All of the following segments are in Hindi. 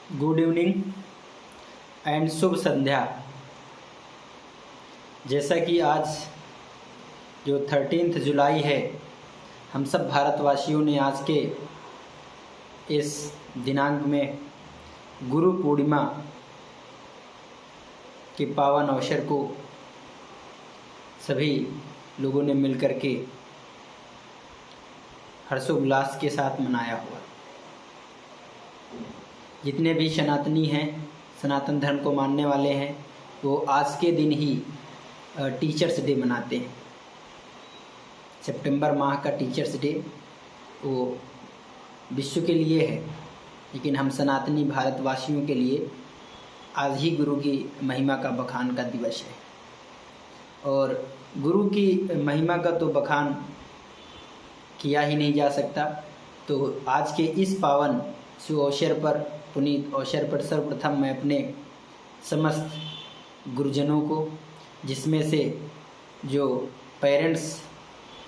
गुड इवनिंग एंड शुभ संध्या। जैसा कि आज जो 13 जुलाई है, हम सब भारतवासियों ने आज के इस दिनांक में गुरु पूर्णिमा के पावन अवसर को सभी लोगों ने मिलकर के हर्षोल्लास के साथ मनाया हुआ। जितने भी सनातनी हैं, सनातन धर्म को मानने वाले हैं, वो आज के दिन ही टीचर्स डे मनाते हैं। सितंबर माह का टीचर्स डे वो विश्व के लिए है, लेकिन हम सनातनी भारतवासियों के लिए आज ही गुरु की महिमा का बखान का दिवस है। और गुरु की महिमा का तो बखान किया ही नहीं जा सकता। तो आज के इस पावन शुभ अवसर पर, पुनीत अवसर पर सर्वप्रथम मैं अपने समस्त गुरुजनों को, जिसमें से जो पेरेंट्स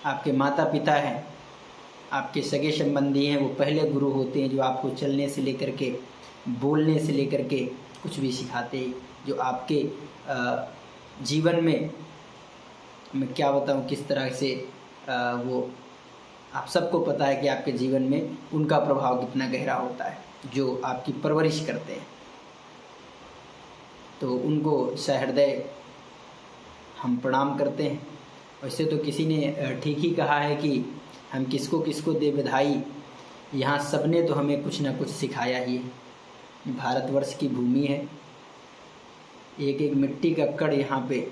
आपके माता पिता हैं, आपके सगे संबंधी हैं, वो पहले गुरु होते हैं, जो आपको चलने से लेकर के, बोलने से लेकर के कुछ भी सिखाते हैं, जो आपके जीवन में, मैं क्या बताऊं किस तरह से वो आप सबको पता है कि आपके जीवन में उनका प्रभाव कितना गहरा होता है, जो आपकी परवरिश करते हैं। तो उनको सहृदय हम प्रणाम करते हैं। वैसे तो किसी ने ठीक ही कहा है कि हम किसको किसको दे बधाई, यहाँ सबने तो हमें कुछ ना कुछ सिखाया ही है। भारतवर्ष की भूमि है, एक एक मिट्टी का कण यहाँ पे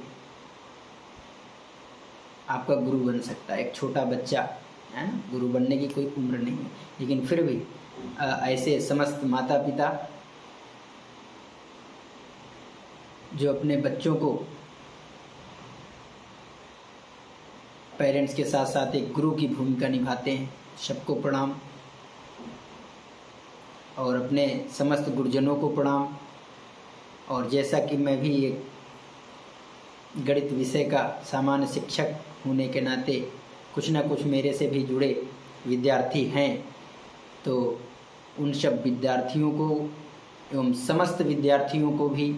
आपका गुरु बन सकता है। एक छोटा बच्चा है ना, गुरु बनने की कोई उम्र नहीं है, लेकिन फिर भी ऐसे समस्त माता पिता जो अपने बच्चों को पेरेंट्स के साथ साथ एक गुरु की भूमिका निभाते हैं, सबको प्रणाम। और अपने समस्त गुरुजनों को प्रणाम। और जैसा कि मैं भी एक गणित विषय का सामान्य शिक्षक होने के नाते कुछ ना कुछ मेरे से भी जुड़े विद्यार्थी हैं, तो उन सब विद्यार्थियों को एवं समस्त विद्यार्थियों को भी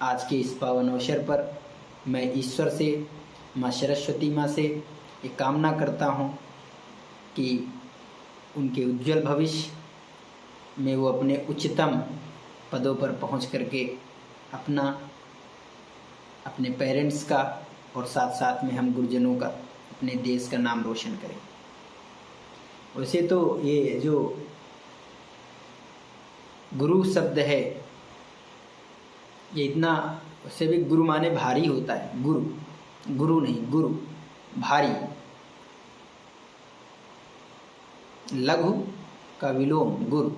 आज के इस पावन अवसर पर मैं ईश्वर से, माँ सरस्वती माँ से एक कामना करता हूँ कि उनके उज्जवल भविष्य में वो अपने उच्चतम पदों पर पहुँच करके अपने पेरेंट्स का और साथ साथ में हम गुरुजनों का, अपने देश का नाम रोशन करें। वैसे तो ये जो गुरु शब्द है, ये इतना, वैसे भी गुरु माने भारी होता है। गुरु नहीं, गुरु भारी, लघु का विलोम गुरु।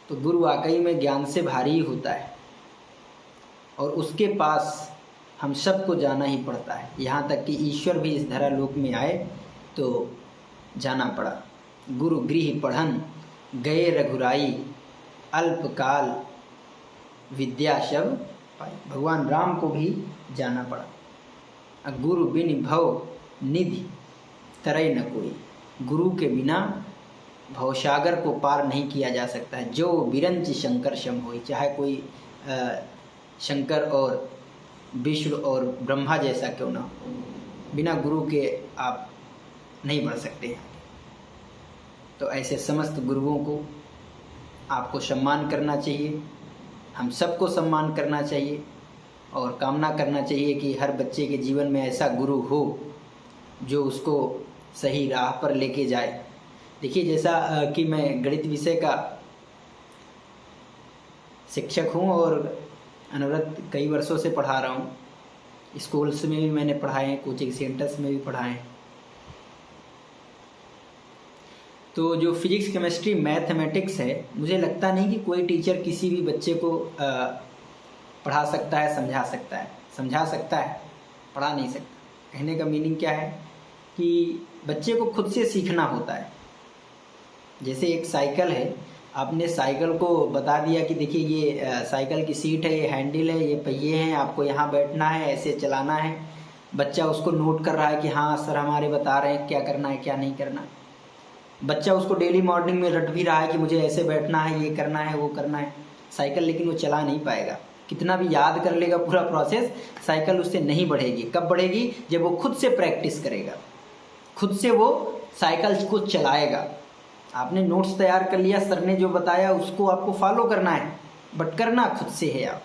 तो गुरु वाकई में ज्ञान से भारी ही होता है, और उसके पास हम सबको जाना ही पड़ता है। यहाँ तक कि ईश्वर भी इस धरालोक में आए तो जाना पड़ा। गुरु गृह पढ़न गए रघुराई, अल्पकाल विद्या सब पाई। भगवान राम को भी जाना पड़ा। गुरु बिन भव निधि तरय न कोई। गुरु के बिना भवसागर को पार नहीं किया जा सकता है। जो बिरंच शंकर सम होई, चाहे कोई शंकर और विष्णु और ब्रह्मा जैसा क्यों ना हो, बिना गुरु के आप नहीं बढ़ सकते हैं। तो ऐसे समस्त गुरुओं को आपको सम्मान करना चाहिए, हम सबको सम्मान करना चाहिए, और कामना करना चाहिए कि हर बच्चे के जीवन में ऐसा गुरु हो जो उसको सही राह पर लेके जाए। देखिए, जैसा कि मैं गणित विषय का शिक्षक हूँ और अनवरत कई वर्षों से पढ़ा रहा हूँ। स्कूल्स में भी मैंने पढ़ाए हैं, कोचिंग सेंटर्स में भी पढ़ाए हैं। तो जो फिजिक्स, केमिस्ट्री, मैथमेटिक्स है, मुझे लगता नहीं कि कोई टीचर किसी भी बच्चे को पढ़ा सकता है, समझा सकता है, पढ़ा नहीं सकता। कहने का मीनिंग क्या है कि बच्चे को खुद से सीखना होता है। जैसे एक साइकिल है, आपने साइकिल को बता दिया कि देखिए ये साइकिल की सीट है, ये हैंडल है, ये पहिए हैं, आपको यहाँ बैठना है, ऐसे चलाना है। बच्चा उसको नोट कर रहा है कि हाँ सर हमारे बता रहे हैं क्या करना है क्या नहीं करना। बच्चा उसको डेली मॉर्निंग में रट भी रहा है कि मुझे ऐसे बैठना है, ये करना है, वो करना है साइकिल, लेकिन वो चला नहीं पाएगा। कितना भी याद कर लेगा पूरा प्रोसेस, साइकिल उससे नहीं बढ़ेगी। कब बढ़ेगी? जब वो खुद से प्रैक्टिस करेगा, खुद से वो साइकिल को चलाएगा। आपने नोट्स तैयार कर लिया, सर ने जो बताया उसको आपको फॉलो करना है, बट करना खुद से है आप।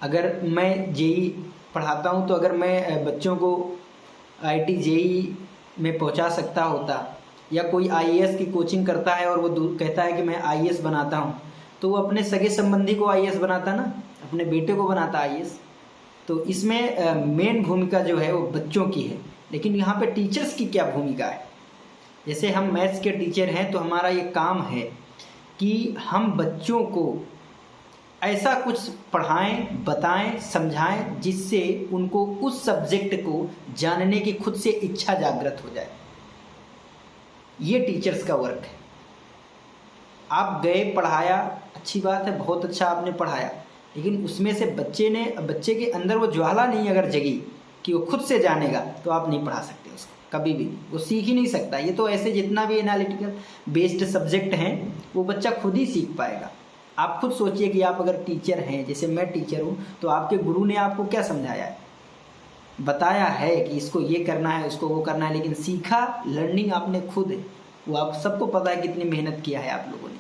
अगर मैं जेई पढ़ाता हूँ तो अगर मैं बच्चों को आईआईटी जेई में पहुँचा सकता होता, या कोई आईएएस की कोचिंग करता है और वो कहता है कि मैं आईएएस बनाता हूँ, तो वो अपने सगे संबंधी को आईएएस बनाता ना, अपने बेटे को बनाता आईएएस। तो इसमें मेन भूमिका जो है वो बच्चों की है। लेकिन यहाँ पे टीचर्स की क्या भूमिका है? जैसे हम मैथ्स के टीचर हैं तो हमारा ये काम है कि हम बच्चों को ऐसा कुछ पढ़ाएं, बताएं, समझाएं जिससे उनको उस सब्जेक्ट को जानने की खुद से इच्छा जागृत हो जाए। ये टीचर्स का वर्क है। आप गए, पढ़ाया, अच्छी बात है, बहुत अच्छा आपने पढ़ाया, लेकिन उसमें से बच्चे के अंदर वो ज्वाला नहीं अगर जगी कि वो खुद से जानेगा, तो आप नहीं पढ़ा सकते उसको कभी भी। वो सीख ही नहीं सकता। ये तो ऐसे जितना भी एनालिटिकल बेस्ड सब्जेक्ट हैं वो बच्चा खुद ही सीख पाएगा। आप खुद सोचिए कि आप अगर टीचर हैं, जैसे मैं टीचर हूँ, तो आपके गुरु ने आपको क्या समझाया है? बताया है कि इसको ये करना है, उसको वो करना है, लेकिन सीखा, लर्निंग आपने खुद है। वो आप सबको पता है कितनी मेहनत किया है आप लोगों ने।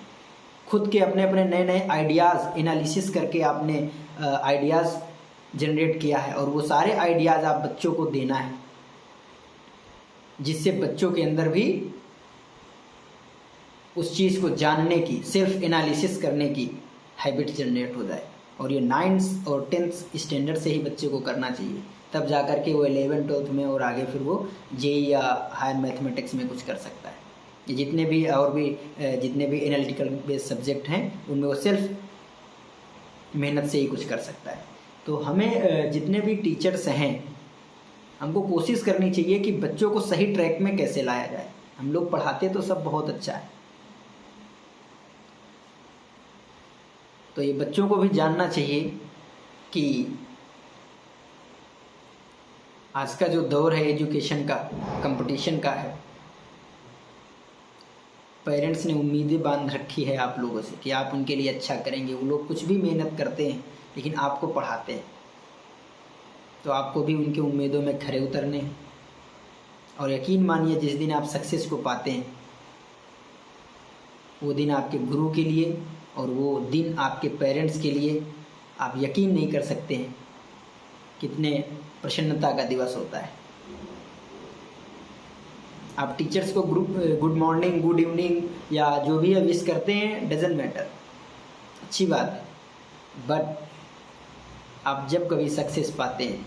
खुद के अपने अपने नए नए आइडियाज़ एनालिसिस करके आपने आइडियाज़ जनरेट किया है, और वो सारे आइडियाज़ आप बच्चों को देना है, जिससे बच्चों के अंदर भी उस चीज़ को जानने की, सेल्फ एनालिसिस करने की हैबिट जनरेट हो जाए। और ये 9th और 10th स्टैंडर्ड से ही बच्चे को करना चाहिए, तब जा कर के वो 11th 12th में और आगे फिर वो जेई या हायर मैथमेटिक्स में कुछ कर सकता है। ये जितने भी एनालिटिकल बेस्ड सब्जेक्ट हैं उनमें वो सेल्फ मेहनत से ही कुछ कर सकता है। तो हमें जितने भी टीचर्स हैं, हमको कोशिश करनी चाहिए कि बच्चों को सही ट्रैक में कैसे लाया जाए। हम लोग पढ़ाते तो सब बहुत अच्छा है, तो ये बच्चों को भी जानना चाहिए कि आज का जो दौर है एजुकेशन का, कंपटीशन का है। पेरेंट्स ने उम्मीदें बांध रखी है आप लोगों से कि आप उनके लिए अच्छा करेंगे। वो लोग कुछ भी मेहनत करते हैं लेकिन आपको पढ़ाते हैं, तो आपको भी उनकी उम्मीदों में खरे उतरने हैं। और यकीन मानिए, जिस दिन आप सक्सेस को पाते हैं वो दिन आपके गुरु के लिए और वो दिन आपके पेरेंट्स के लिए आप यकीन नहीं कर सकते हैं कितने प्रसन्नता का दिवस होता है। आप टीचर्स को गुड मॉर्निंग, गुड इवनिंग या जो भी विश करते हैं, डजेंट मैटर, अच्छी बात है, बट आप जब कभी सक्सेस पाते हैं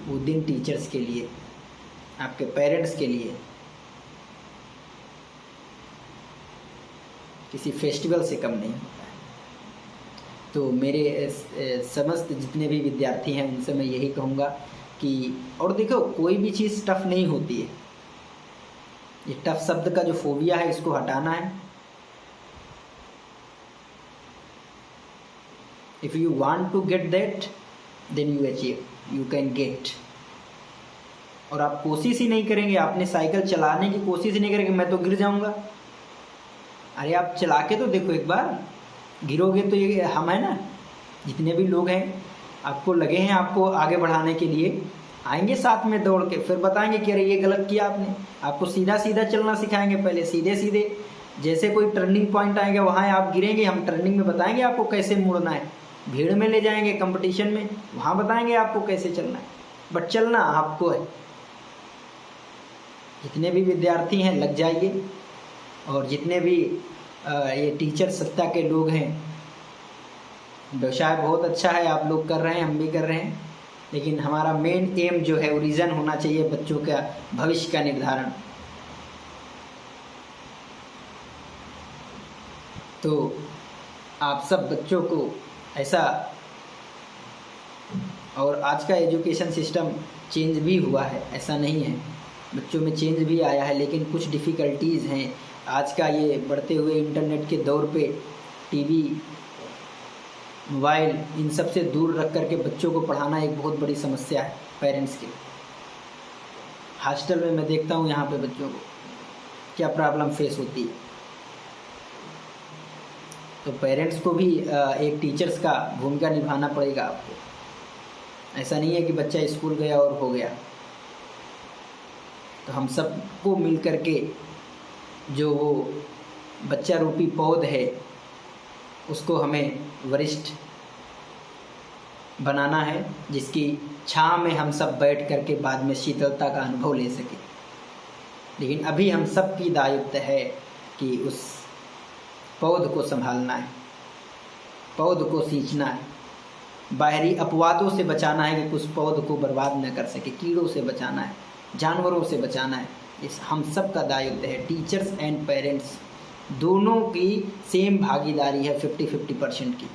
वो दिन टीचर्स के लिए, आपके पेरेंट्स के लिए किसी फेस्टिवल से कम नहीं होता है। तो मेरे समस्त जितने भी विद्यार्थी हैं उनसे मैं यही कहूँगा कि, और देखो, कोई भी चीज़ टफ नहीं होती है। ये टफ शब्द का जो फोबिया है इसको हटाना है। If you want to get that then you achieve, you can get. और आप कोशिश ही नहीं करेंगे, आपने साइकिल चलाने की कोशिश ही नहीं करेंगे, मैं तो गिर जाऊंगा। अरे आप चला के तो देखो एक बार, गिरोगे तो ये हम है ना, जितने भी लोग हैं आपको लगे हैं आपको आगे बढ़ाने के लिए, आएंगे साथ में दौड़ के, फिर बताएंगे कि अरे ये गलत किया आपने। आपको सीधा सीधा चलना सिखाएंगे, पहले सीधे सीधे, जैसे कोई टर्निंग पॉइंट आएंगे वहाँ आप गिरेंगे, हम टर्निंग में बताएंगे आपको कैसे मुड़ना है। भीड़ में ले जाएंगे, कंपटीशन में, वहाँ बताएंगे आपको कैसे चलना है, बट चलना आपको है। जितने भी विद्यार्थी हैं लग जाइए, और जितने भी ये टीचर सत्ता के लोग हैं, व्यवसाय बहुत अच्छा है, आप लोग कर रहे हैं, हम भी कर रहे हैं, लेकिन हमारा मेन एम जो है वो रीज़न होना चाहिए बच्चों का भविष्य का निर्धारण। तो आप सब बच्चों को ऐसा, और आज का एजुकेशन सिस्टम चेंज भी हुआ है, ऐसा नहीं है, बच्चों में चेंज भी आया है, लेकिन कुछ डिफ़िकल्टीज़ हैं। आज का ये बढ़ते हुए इंटरनेट के दौर पे टीवी, मोबाइल, इन सब से दूर रख करके बच्चों को पढ़ाना एक बहुत बड़ी समस्या है पेरेंट्स की। हॉस्टल में मैं देखता हूँ यहाँ पे बच्चों को क्या प्रॉब्लम फेस होती है। तो पेरेंट्स को भी एक टीचर्स का भूमिका निभाना पड़ेगा आपको। ऐसा नहीं है कि बच्चा स्कूल गया और हो गया। तो हम सबको मिल कर के जो वो बच्चा रूपी पौध है उसको हमें वरिष्ठ बनाना है, जिसकी छाँव में हम सब बैठ कर के बाद में शीतलता का अनुभव ले सकें। लेकिन अभी हम सब की दायित्व है कि उस पौध को संभालना है, पौध को सींचना है, बाहरी अपवादों से बचाना है कि उस पौध को बर्बाद न कर सके, कीड़ों से बचाना है, जानवरों से बचाना है। इस हम सब का दायित्व है। टीचर्स एंड पेरेंट्स दोनों की सेम भागीदारी है 50-50% की।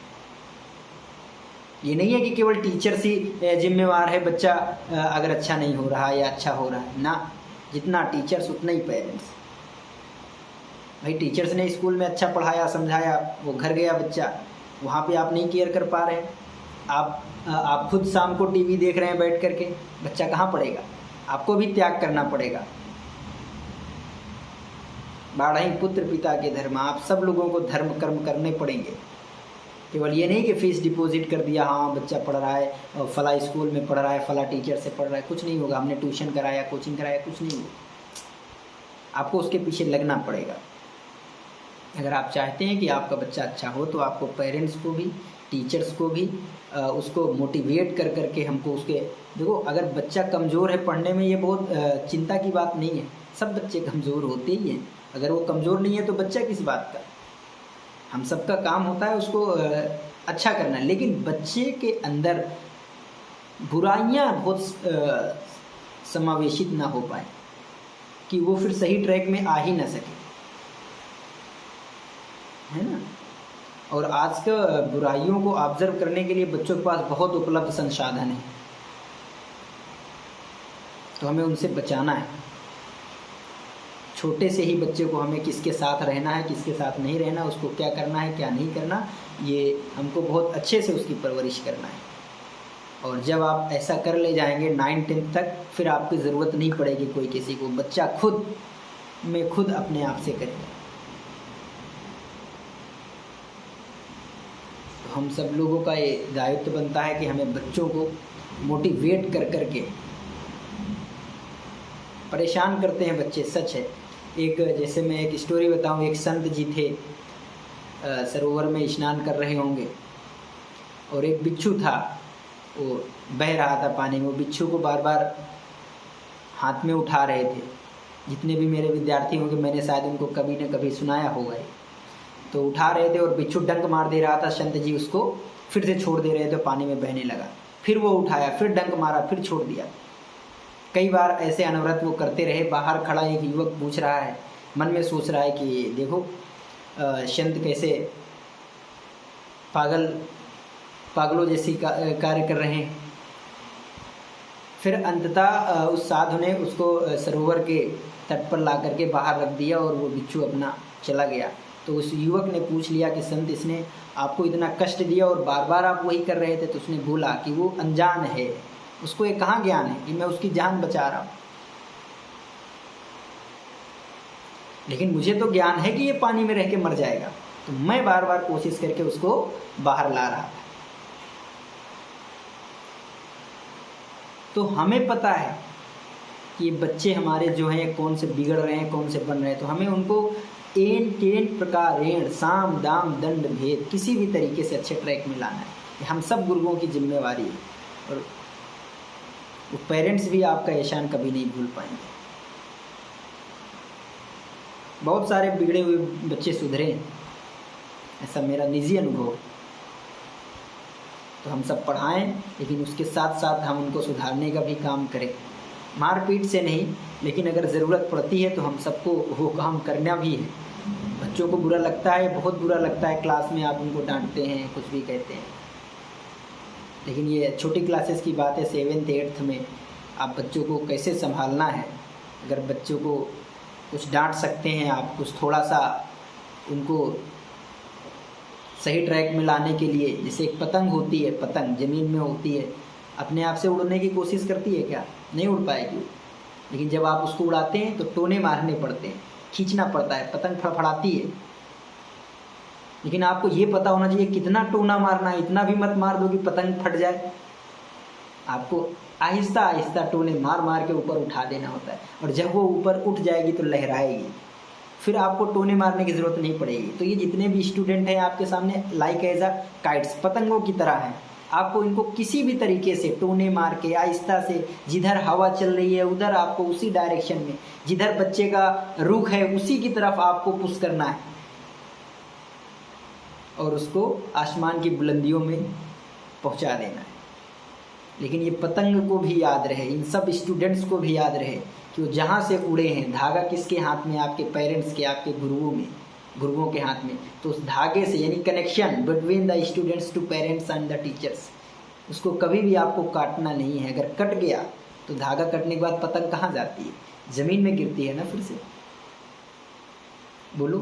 ये नहीं है कि केवल टीचर्स ही जिम्मेवार है बच्चा अगर अच्छा नहीं हो रहा या अच्छा हो रहा है ना। जितना टीचर्स उतना ही पेरेंट्स। भाई टीचर्स ने स्कूल में अच्छा पढ़ाया समझाया, वो घर गया बच्चा, वहाँ पे आप नहीं केयर कर पा रहे हैं। आप खुद शाम को टीवी देख रहे हैं बैठ करके, बच्चा कहाँ पढ़ेगा? आपको भी त्याग करना पड़ेगा। बाढ़ई पुत्र पिता के धर्म, आप सब लोगों को धर्म कर्म करने पड़ेंगे। केवल ये नहीं कि फीस डिपॉजिट कर दिया, हाँ बच्चा पढ़ रहा है और फला स्कूल में पढ़ रहा है, फला टीचर से पढ़ रहा है, कुछ नहीं होगा। हमने ट्यूशन कराया, कोचिंग कराया, कुछ नहीं होगा। आपको उसके पीछे लगना पड़ेगा। अगर आप चाहते हैं कि आपका बच्चा अच्छा हो तो आपको पेरेंट्स को भी, टीचर्स को भी उसको मोटिवेट कर करके हमको उसके देखो। अगर बच्चा कमज़ोर है पढ़ने में, ये बहुत चिंता की बात नहीं है। सब बच्चे कमज़ोर होते ही हैं। अगर वो कमज़ोर नहीं है तो बच्चा किस बात का? हम सबका काम होता है उसको अच्छा करना। लेकिन बच्चे के अंदर बुराइयां बहुत समावेशित ना हो पाए कि वो फिर सही ट्रैक में आ ही ना सके, है ना। और आज का बुराइयों को ऑब्जर्व करने के लिए बच्चों के पास बहुत उपलब्ध संसाधन है, तो हमें उनसे बचाना है। छोटे से ही बच्चे को हमें किसके साथ रहना है, किसके साथ नहीं रहना, उसको क्या करना है, क्या नहीं करना, ये हमको बहुत अच्छे से उसकी परवरिश करना है। और जब आप ऐसा कर ले जाएंगे 9-10 तक, फिर आपकी ज़रूरत नहीं पड़ेगी कोई किसी को। बच्चा खुद में खुद अपने आप से करेगा। तो हम सब लोगों का ये दायित्व बनता है कि हमें बच्चों को मोटिवेट कर करके, परेशान करते हैं बच्चे, सच है। एक जैसे मैं एक स्टोरी बताऊं, एक संत जी थे, सरोवर में स्नान कर रहे होंगे और एक बिच्छू था, वो बह रहा था पानी में। वो बिच्छू को बार बार हाथ में उठा रहे थे। जितने भी मेरे विद्यार्थी होंगे, मैंने शायद उनको कभी न कभी सुनाया होगा। तो उठा रहे थे और बिच्छू डंक मार दे रहा था। संत जी उसको फिर से छोड़ दे रहे थे, पानी में बहने लगा। फिर वो उठाया, फिर डंक मारा, फिर छोड़ दिया। कई बार ऐसे अनवरत वो करते रहे। बाहर खड़ा एक युवक पूछ रहा है, मन में सोच रहा है कि देखो संत कैसे पागलों जैसी कार्य कर रहे हैं। फिर अंततः उस साधु ने उसको सरोवर के तट पर ला करके बाहर रख दिया और वो बिच्छू अपना चला गया। तो उस युवक ने पूछ लिया कि संत, इसने आपको इतना कष्ट दिया और बार बार आप वही कर रहे थे। तो उसने बोला कि वो अनजान है, उसको ये कहाँ ज्ञान है कि मैं उसकी जान बचा रहा हूँ। लेकिन मुझे तो ज्ञान है कि ये पानी में रह के मर जाएगा, तो मैं बार बार कोशिश करके उसको बाहर ला रहा था। तो हमें पता है कि बच्चे हमारे जो हैं कौन से बिगड़ रहे हैं, कौन से बन रहे हैं। तो हमें उनको एन प्रकारेण साम दाम दंड भेद किसी भी तरीके से अच्छे ट्रैक में लाना है। ये हम सब गुरुओं की जिम्मेवारी है। और वो पेरेंट्स भी आपका एहसान कभी नहीं भूल पाएंगे। बहुत सारे बिगड़े हुए बच्चे सुधरे, ऐसा मेरा निजी अनुभव। तो हम सब पढ़ाएं, लेकिन उसके साथ साथ हम उनको सुधारने का भी काम करें। मारपीट से नहीं, लेकिन अगर ज़रूरत पड़ती है तो हम सबको वो काम करना भी है। बच्चों को बुरा लगता है, बहुत बुरा लगता है, क्लास में आप उनको डांटते हैं, कुछ भी कहते हैं। लेकिन ये छोटी क्लासेस की बात है। 7th 8th में आप बच्चों को कैसे संभालना है। अगर बच्चों को कुछ डांट सकते हैं आप, कुछ थोड़ा सा उनको सही ट्रैक में लाने के लिए। जैसे एक पतंग होती है, पतंग ज़मीन में होती है, अपने आप से उड़ने की कोशिश करती है क्या? नहीं उड़ पाएगी। लेकिन जब आप उसको उड़ाते हैं तो टोने मारने पड़ते हैं, खींचना पड़ता है, पतंग फड़फड़ाती है। लेकिन आपको ये पता होना चाहिए कितना टोना मारना है, इतना भी मत मार दो कि पतंग फट जाए। आपको आहिस्ता आहिस्ता टोने मार मार के ऊपर उठा देना होता है, और जब वो ऊपर उठ जाएगी तो लहराएगी, फिर आपको टोने मारने की ज़रूरत नहीं पड़ेगी। तो ये जितने भी स्टूडेंट हैं आपके सामने लाइक एज अ काइट्स, पतंगों की तरह हैं। आपको इनको किसी भी तरीके से टोने मार के आहिस्ता से, जिधर हवा चल रही है उधर आपको उसी डायरेक्शन में, जिधर बच्चे का रुख है उसी की तरफ आपको पुश करना है और उसको आसमान की बुलंदियों में पहुंचा देना है। लेकिन ये पतंग को भी याद रहे, इन सब स्टूडेंट्स को भी याद रहे कि वो जहाँ से उड़े हैं, धागा किसके हाथ में, आपके पेरेंट्स के, आपके गुरुओं के हाथ में। तो उस धागे से, यानी connection between the students to parents and the teachers, उसको कभी भी आपको काटना नहीं है। अगर कट गया तो धागा कटने के बाद पतंग कहाँ जाती है? ज़मीन में गिरती है ना फिर से। बोलो,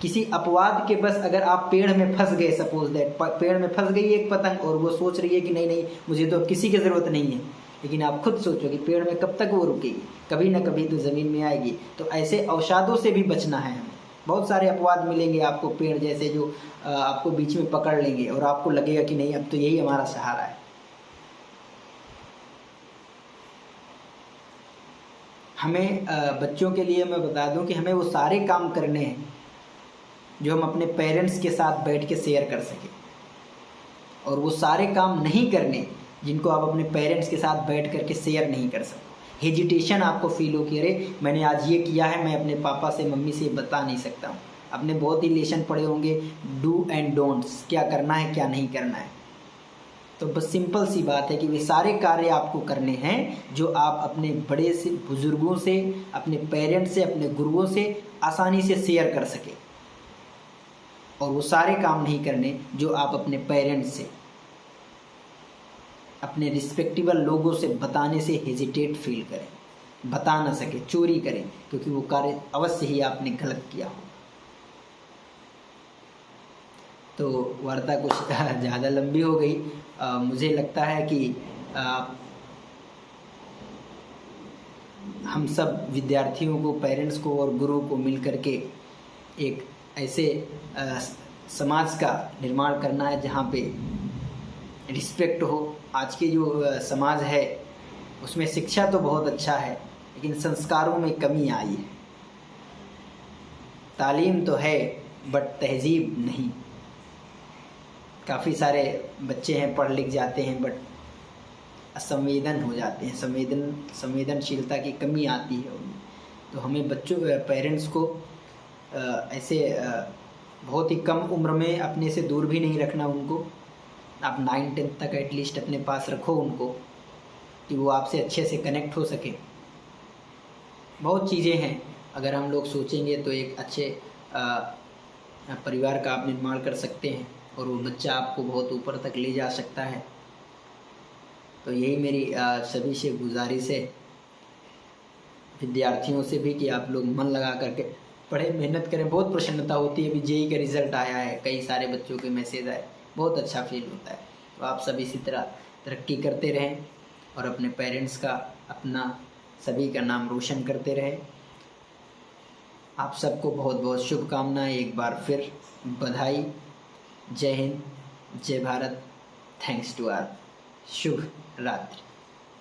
किसी अपवाद के बस अगर आप पेड़ में फंस गए, सपोज दैट पेड़ में फंस गई एक पतंग और वो सोच रही है कि नहीं नहीं मुझे तो अब किसी की ज़रूरत नहीं है, लेकिन आप खुद सोचो कि पेड़ में कब तक वो रुकेगी, कभी ना कभी तो ज़मीन में आएगी। तो ऐसे अवसादों से भी बचना है हमें। बहुत सारे अपवाद मिलेंगे आपको पेड़ जैसे, जो आपको बीच में पकड़ लेंगे और आपको लगेगा कि नहीं अब तो यही हमारा सहारा है। हमें बच्चों के लिए मैं बता दूं कि हमें वो सारे काम करने हैं जो हम अपने पेरेंट्स के साथ बैठ के शेयर कर सकें, और वो सारे काम नहीं करने जिनको आप अपने पेरेंट्स के साथ बैठ करके शेयर नहीं कर सकते। हेजिटेशन आपको फील हो कि अरे मैंने आज ये किया है, मैं अपने पापा से मम्मी से बता नहीं सकता हूँ। आपने बहुत ही लेसन पढ़े होंगे, डू एंड डोंट्स, क्या करना है क्या नहीं करना है। तो बस सिंपल सी बात है कि वे सारे कार्य आपको करने हैं जो आप अपने बड़े से बुजुर्गों से, अपने पेरेंट्स से, अपने गुरुओं से आसानी से शेयर कर सके, और वो सारे काम नहीं करने जो आप अपने पेरेंट्स से, अपने रिस्पेक्टिबल लोगों से बताने से हेजिटेट फील करें, बता ना सके, चोरी करें, क्योंकि वो कार्य अवश्य ही आपने गलत किया हो। तो वार्ता कुछ ज़्यादा लंबी हो गई। मुझे लगता है कि हम सब विद्यार्थियों को, पेरेंट्स को और गुरु को मिल करके एक ऐसे समाज का निर्माण करना है जहाँ पे रिस्पेक्ट हो। आज के जो समाज है उसमें शिक्षा तो बहुत अच्छा है, लेकिन संस्कारों में कमी आई है। तालीम तो है बट तहजीब नहीं। काफ़ी सारे बच्चे हैं पढ़ लिख जाते हैं बट असंवेदन हो जाते हैं, संवेदनशीलता की कमी आती है उनमें। तो हमें बच्चों, पेरेंट्स को ऐसे बहुत ही कम उम्र में अपने से दूर भी नहीं रखना उनको। आप 9-10 तक एटलीस्ट अपने पास रखो उनको, कि वो आपसे अच्छे से कनेक्ट हो सके। बहुत चीज़ें हैं, अगर हम लोग सोचेंगे तो एक अच्छे परिवार का आप निर्माण कर सकते हैं, और वो बच्चा आपको बहुत ऊपर तक ले जा सकता है। तो यही मेरी सभी से गुजारिश है, विद्यार्थियों से भी, कि आप लोग मन लगा करके पढ़े, मेहनत करें। बहुत प्रसन्नता होती है, अभी जेईई का रिज़ल्ट आया है, कई सारे बच्चों के मैसेज आए, बहुत अच्छा फील होता है। तो आप सब इसी तरह तरक्की करते रहें और अपने पेरेंट्स का, अपना, सभी का नाम रोशन करते रहें। आप सबको बहुत बहुत शुभकामनाएं, एक बार फिर बधाई। जय हिंद, जय भारत, थैंक्स टू आर, शुभ रात्रि।